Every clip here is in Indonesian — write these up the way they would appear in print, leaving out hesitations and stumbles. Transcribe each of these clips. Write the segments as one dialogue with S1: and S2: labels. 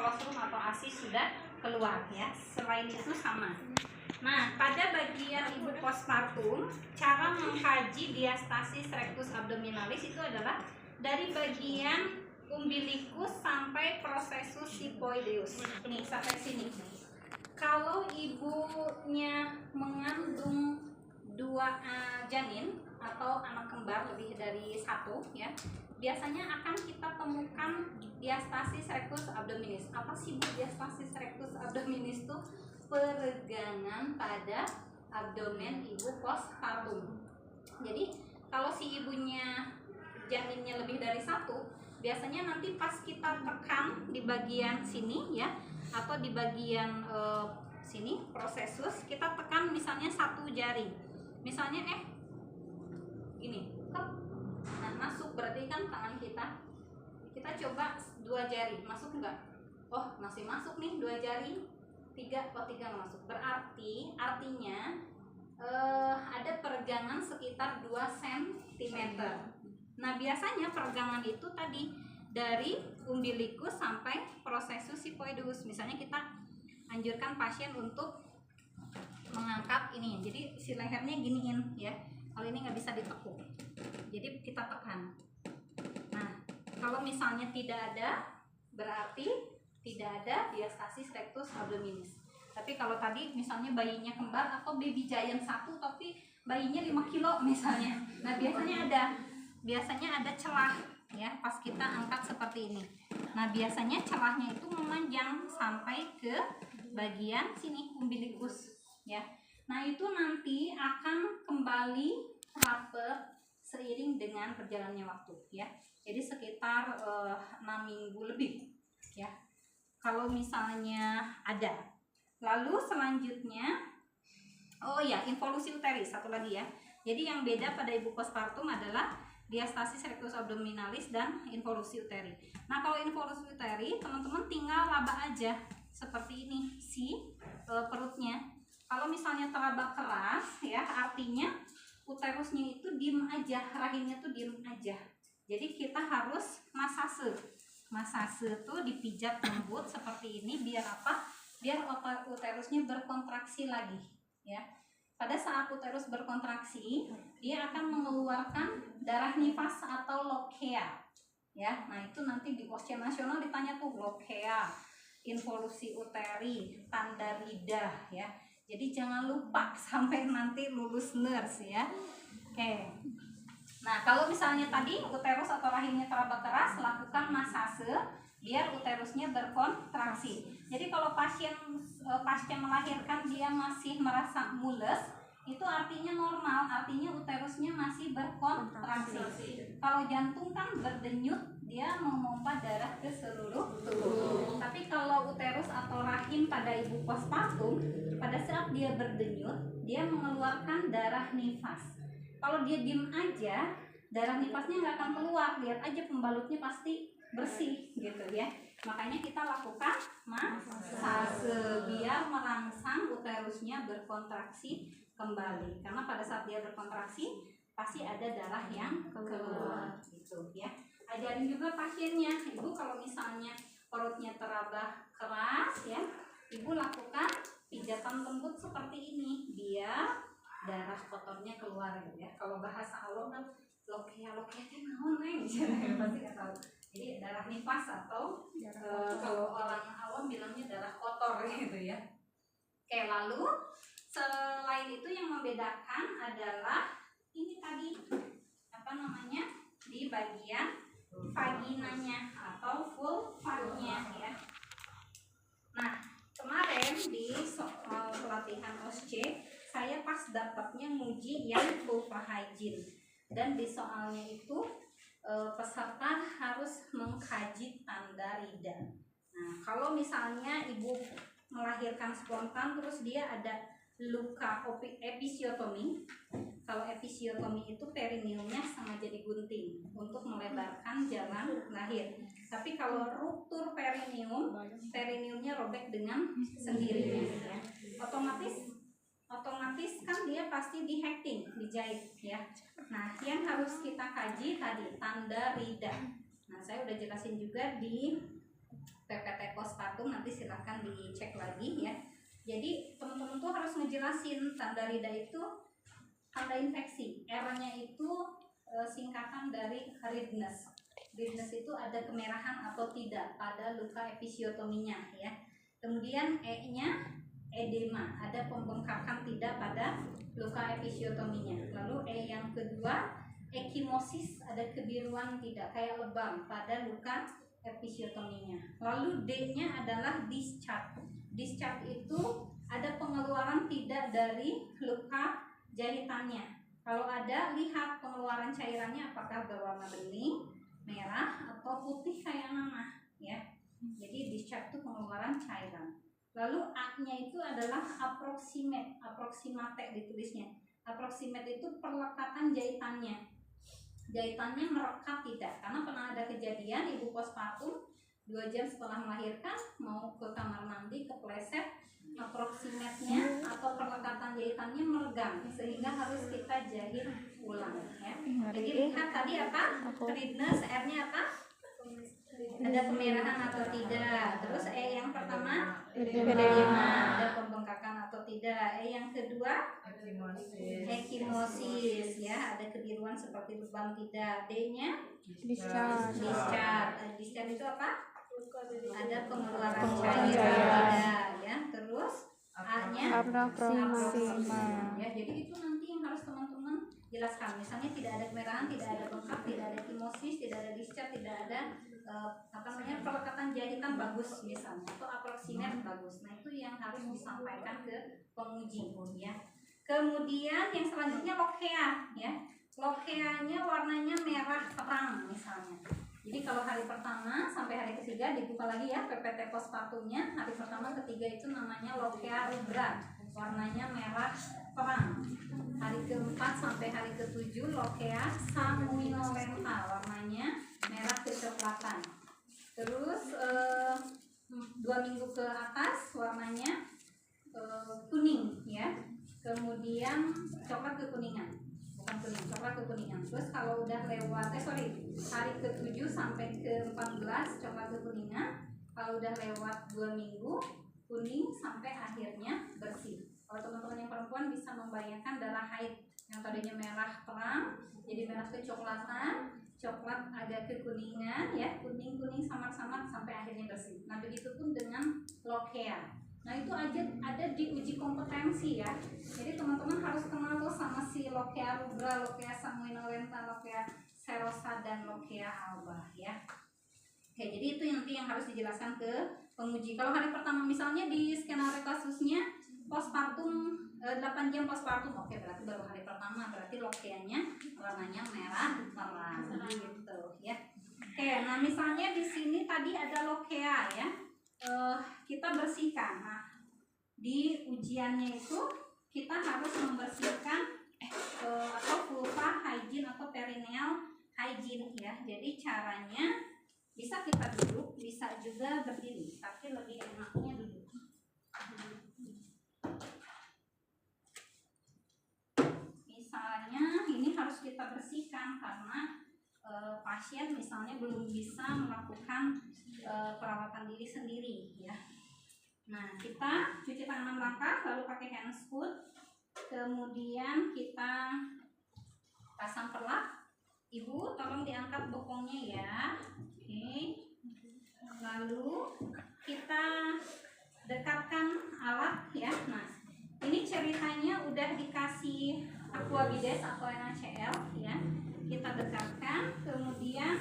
S1: kolostrum atau ASI sudah keluar ya. Selain itu sama. Nah, pada bagian ibu postpartum, cara mengkaji diastasis rectus abdominalis itu adalah dari bagian umbilikus sampai processus xiphoideus. Nih, sampai sini. Kalau ibunya mengandung 2 janin atau anak kembar lebih dari 1 ya, biasanya akan kita temukan diastasis rectus abdominis. Apa sih Bu diastasis rectus abdominis itu? Peregangan pada abdomen ibu postpartum. Jadi kalau si ibunya janinnya lebih dari 1, biasanya nanti pas kita tekan di bagian sini ya, atau di bagian sini processus, kita tekan misalnya 1 jari, misalnya gini, nah masuk, berarti kan tangan kita coba 2 jari, masuk enggak? Oh masih masuk nih 2 jari, 3 nggak masuk, berarti artinya ada peregangan sekitar 2 cm. Nah biasanya peregangan itu tadi dari umbilikus sampai processus xiphoideus. Misalnya kita anjurkan pasien untuk mengangkat ini, jadi si lehernya giniin ya, kalau ini nggak bisa ditekuk, jadi kita tekan. Nah kalau misalnya tidak ada, berarti tidak ada diastasis rectus abdominis. Tapi kalau tadi misalnya bayinya kembar atau baby giant 1 tapi bayinya 5 kilo misalnya, nah biasanya ada celah ya pas kita angkat seperti ini. Nah biasanya celahnya itu memanjang sampai ke bagian sini umbilikus ya. Nah itu nanti akan kembali rapet seiring dengan berjalannya waktu ya. Jadi sekitar 6 minggu lebih ya, kalau misalnya ada. Lalu selanjutnya, oh ya, involusi uteris satu lagi ya. Jadi yang beda pada ibu postpartum adalah diastasis rectus abdominalis dan involusi uteri. Nah kalau involusi uteri, teman-teman tinggal laba aja seperti ini si perutnya. Kalau misalnya teraba keras ya, artinya uterusnya itu diem aja, rahimnya tuh diem aja. Jadi kita harus masase tuh dipijat lembut seperti ini, biar apa? Biar uterusnya berkontraksi lagi ya. Pada saat uterus berkontraksi, dia akan mengeluarkan darah nifas atau lochia ya. Nah itu nanti di ujian nasional ditanya tuh, lochia, involusi uteri, tanda lidah ya. Jadi jangan lupa sampai nanti lulus nurse ya. Oke. Nah kalau misalnya tadi uterus atau rahimnya teraba keras, lakukan masase biar uterusnya berkontraksi. Jadi kalau pasien pasca melahirkan dia masih merasa mules, itu artinya normal, artinya uterusnya masih berkontraksi. Kalau jantung kan berdenyut, dia memompa darah ke seluruh tubuh. Tapi kalau uterus atau rahim pada ibu postpartum, pada saat dia berdenyut, dia mengeluarkan darah nifas. Kalau dia diem aja, darah nifasnya nggak akan keluar. Lihat aja pembalutnya pasti bersih gitu ya. Makanya kita lakukan masase biar merangsang uterusnya berkontraksi kembali. Karena pada saat dia berkontraksi pasti ada darah yang keluar gitu ya. Ajarin juga pasiennya, ibu kalau misalnya perutnya teraba keras ya, ibu lakukan pijatan lembut seperti ini biar darah kotornya keluar gitu ya. Kalau bahasa awam kan lochia itu naon neng, pasti nggak tahu. Jadi darah nifas atau kalau orang awam bilangnya darah kotor gitu ya. Oke, lalu selain itu yang membedakan adalah ini tadi apa namanya, di bagian vaginanya atau vulvanya ya. Nah kemarin di soal pelatihan OSCE saya pas dapatnya nguji yang vulva hygiene, dan di soalnya itu peserta harus mengkaji tanda lidah. Nah kalau misalnya ibu melahirkan spontan terus dia ada luka episiotomi, kalau episiotomi itu perineumnya sama jadi gunting untuk melebarkan jalan lahir. Tapi kalau ruptur perineumnya robek dengan sendirinya ya. Otomatis kan dia pasti di hacking, dijahit ya. Nah yang harus kita kaji tadi tanda lidah. Nah saya udah jelasin juga di PPT postpartum tahu, nanti silahkan dicek lagi ya. Jadi teman-teman tuh harus ngejelasin tanda rida itu tanda infeksi. R-nya itu singkatan dari redness. Redness itu ada kemerahan atau tidak pada luka episiotominya ya. Kemudian E-nya edema, ada pembengkakan tidak pada luka episiotominya. Lalu E yang kedua ekimosis, ada kebiruan tidak kayak lebam pada luka episiotominya. Lalu D-nya adalah discharge. Discharge itu ada pengeluaran tidak dari luka jahitannya. Kalau ada, lihat pengeluaran cairannya apakah berwarna bening, merah, atau putih kayak nanah ya. Jadi discharge itu pengeluaran cairan. Lalu A-nya itu adalah approximate, approximate ditulisnya. Approximate itu perlekatan jahitannya. Jahitannya merekat tidak, karena pernah ada kejadian ibu postpartum 2 jam setelah melahirkan mau ke kamar mandi kepleset, approximate-nya atau perlekatan jahitannya meregang sehingga harus kita jahit ulang ya. Jadi lihat tadi apa? Redness, R-nya apa? Ada kemerahan atau tidak. Terus E yang pertama edema, ada pembengkakan atau tidak. E yang kedua ekimosis ya, ada kebiruan seperti lebam tidak. D-nya discharge. Discharge itu apa? Ada pengeluaran cairan tidak ya. Terus A-nya approxima ya. Jadi itu nanti yang harus teman-teman jelaskan. Misalnya tidak ada kemerahan, tidak ada bengkak, tidak ada ekimosis, tidak ada discharge, tidak ada perlekatan jahitan bagus misalnya, atau approximate bagus. Nah itu yang harus disampaikan ke penguji ya. Kemudian yang selanjutnya lokea ya. Lokeanya warnanya merah terang misalnya. Jadi kalau hari pertama sampai hari ketiga dibuka lagi ya PPT postpartumnya. Hari pertama ketiga itu namanya lokea rubra, warnanya merah terang. Hari keempat sampai hari ketujuh lokea sanguinolenta, warnanya merah kecoklatan. Terus 2 minggu ke atas warnanya kuning ya. Kemudian coklat kekuningan, bukan kuning, coklat kekuningan. Terus kalau udah lewat hari ke-7 sampai ke-14 coklat kekuningan. Kalau udah lewat 2 minggu kuning sampai akhirnya bersih. Kalau teman-teman yang perempuan bisa membayangkan darah haid yang tadinya merah terang jadi merah kecoklatan, coklat agak kekuningan ya, kuning-kuning samar-samar sampai akhirnya bersih. Nah begitupun dengan lokea. Nah itu aja ada di uji kompetensi ya. Jadi teman-teman harus kenal tuh sama si lokea rubra, lokea sanguinolenta, lokea serosa, dan lokea alba ya. Oke, jadi itu nanti yang harus dijelaskan ke penguji. Kalau hari pertama misalnya di skenario kasusnya postpartum 8 jam postpartum, oke berarti baru hari pertama, berarti lokeanya warnanya merah terang gitu ya. Oke, nah misalnya di sini tadi ada lokea ya. Kita bersihkan. Nah, di ujiannya itu kita harus membersihkan atau vulva hygiene atau perineal hygiene ya. Jadi caranya bisa kita duduk, bisa juga berdiri, tapi lebih enaknya duduk. Misalnya ini harus kita bersihkan karena pasien misalnya belum bisa melakukan perawatan diri sendiri ya. Nah kita cuci tangan 6 langkah, lalu pakai hands foot, kemudian kita pasang perlak. Ibu tolong diangkat bokongnya ya. Oke. Lalu kita dekatkan alat ya. Nah ini ceritanya udah dikasih aquabides atau NaCl ya. Kita dekatkan, kemudian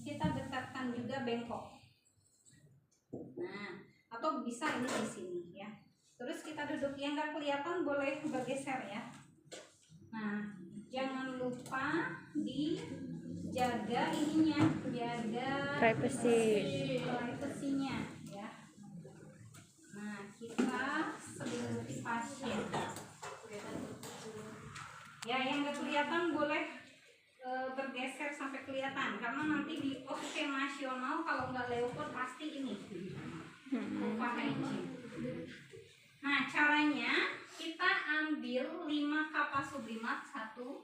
S1: kita dekatkan juga bengkok. Nah, atau bisa ini di sini ya. Terus kita duduk, yang nggak kelihatan boleh bergeser ya. Nah, jangan lupa dijaga ininya, jaga privasinya ya. Nah, kita selimuti pasien. Ya, yang nggak kelihatan boleh bergeser sampai kelihatan, karena nanti di oke nasional kalau nggak leopard pasti ini lupa hygiene. Nah caranya kita ambil 5 kapas sublimat, 1, 2,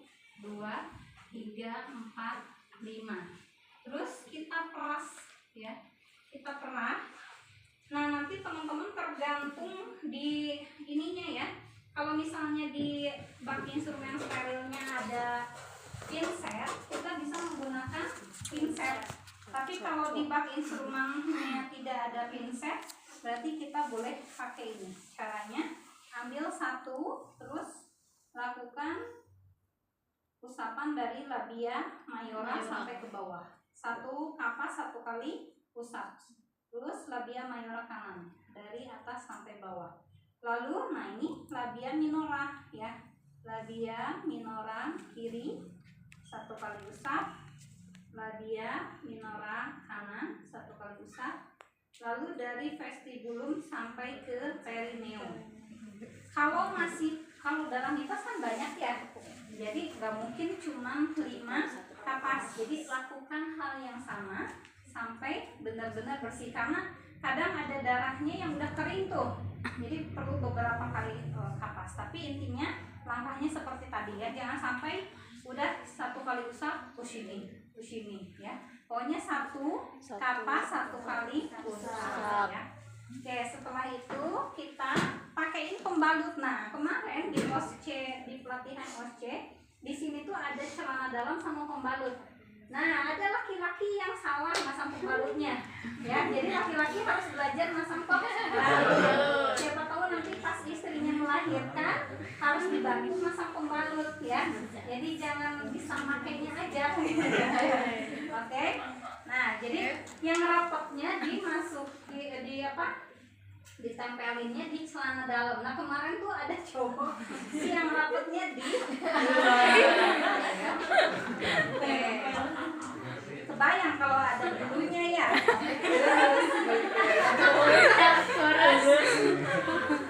S1: 3, 4, 5. Terus kita peras ya, kita peras. Nah instrumen sterilnya ada pinset, kita bisa menggunakan pinset. Tapi kalau di bak instrumennya tidak ada pinset, berarti kita boleh pakai ini. Caranya, ambil satu, terus lakukan usapan dari labia mayora sampai ke bawah. Satu kapas 1 kali usap. Terus labia mayora kanan dari atas sampai bawah. Lalu, nah ini labia minora ya. Labia minora kiri 1 kali usap. Labia minora kanan 1 kali usap. Lalu dari vestibulum sampai ke perineum. Kalau dalam nifas kan banyak ya, jadi nggak mungkin cuma 5 kapas. Jadi lakukan hal yang sama sampai benar-benar bersih, karena kadang ada darahnya yang udah kering tuh, jadi perlu beberapa kali kapas. Tapi intinya langkahnya seperti tadi ya, jangan sampai udah 1 kali usap push ini ya. Pokoknya 1 kapas 1 kali usap ya. Oke, setelah itu kita pakaiin pembalut. Nah, kemarin di OSC, di pelatihan OSC, di sini tuh ada celana dalam sama pembalut. Nah, ada laki-laki yang salah masang pembalutnya ya. Jadi laki-laki harus belajar masang pembalut. Siapa tahu nanti pas istrinya melahirkan harus dibantu masang pembalut ya. Jadi jangan bisa makainya aja. Oke. Nah, jadi yang rapatnya ditempelinnya di celana dalam. Nah, kemarin tuh ada cowok yang rapatnya di kebayang kalau ada bulunya ya.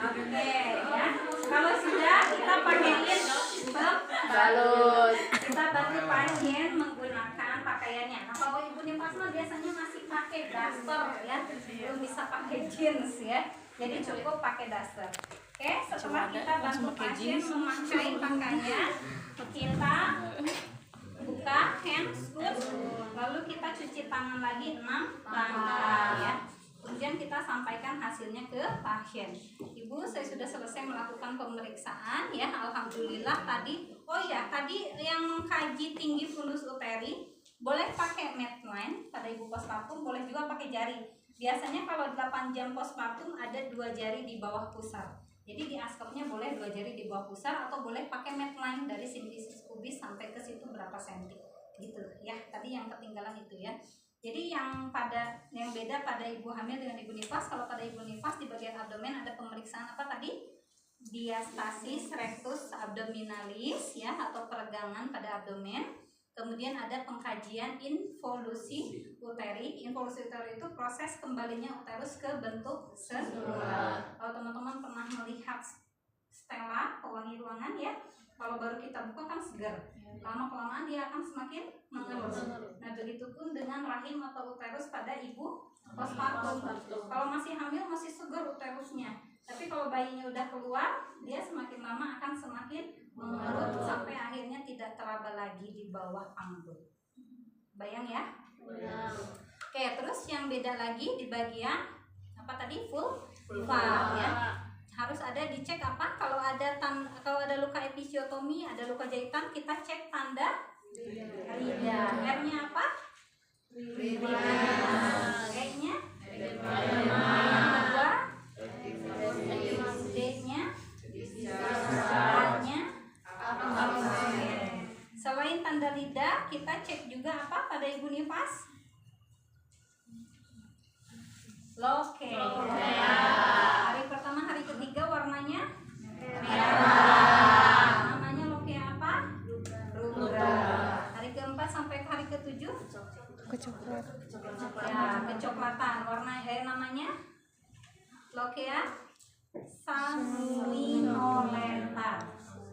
S1: Oke ya. Kalau sudah, kita pakaiin pembalut. Kita bantu pasien menggunakan pakaiannya. Nah, kalau ibu nifas biasanya masih pakai daster ya, belum bisa pakai jeans ya. Jadi cukup pakai daster. Oke, setelah kita bantu pasien memakai pakaian, kita buka hands good, lalu kita cuci tangan lagi 6 langkah ya. Kemudian kita sampaikan hasilnya ke pasien. Ibu, saya sudah selesai melakukan pemeriksaan ya, alhamdulillah tadi. Oh ya, tadi yang mengkaji tinggi fundus uteri boleh pakai Medline pada ibu postpartum, boleh juga pakai jari. Biasanya kalau 8 jam postpartum ada 2 jari di bawah pusar. Jadi di askepnya boleh 2 jari di bawah pusar, atau boleh pakai Medline dari sintesis pubis sampai ke situ berapa senti gitu ya. Tadi yang ketinggalan itu ya. Jadi yang beda pada ibu hamil dengan ibu nifas, kalau pada ibu nifas di bagian abdomen ada pemeriksaan apa tadi? Diastasis rectus abdominalis ya, atau peregangan pada abdomen. Kemudian ada pengkajian involusi uteri. Involusi uteri itu proses kembalinya uterus ke bentuk semula. Kalau teman-teman pernah melihat stela pewangi ruangan ya, kalau baru kita buka kan segar, lama-kelamaan dia akan semakin mengerus. Nah, begitupun dengan rahim atau uterus pada ibu postpartum. Kalau masih hamil masih segar uterusnya, tapi kalau bayinya udah keluar, dia semakin lama akan semakin mengerut sampai akhirnya tidak teraba lagi di bawah panggul. Bayang ya? Oke, terus yang beda lagi di bagian apa tadi? Vulva ya. Harus ada dicek apa? Kalau ada luka episiotomi, ada luka jahitan, kita cek tanda rida. R-nya apa? Rida. E-nya? Kedua? D-nya? A-nya? Selain tanda rida, kita cek juga apa pada ibu nifas? Lokea. Hari pertama, hari ketiga warnanya merah. Namanya lokea apa? Rubra. Hari keempat sampai hari ketujuh kecoklat. Ya, kecoklatan. Namanya lokea sanguinolenta.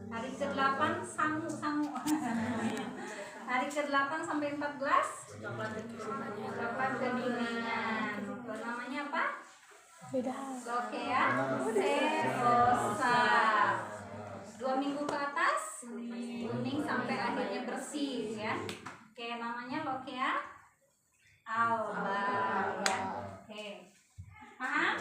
S1: Hari ke-8 sangu. Hari ke-8 sampai 14 coklat keninginan. Namanya apa? Lokea serosa. 2 minggu ke atas kuning sampai akhirnya bersih ya. Oke, namanya lokea alba ya. Oke. Paham?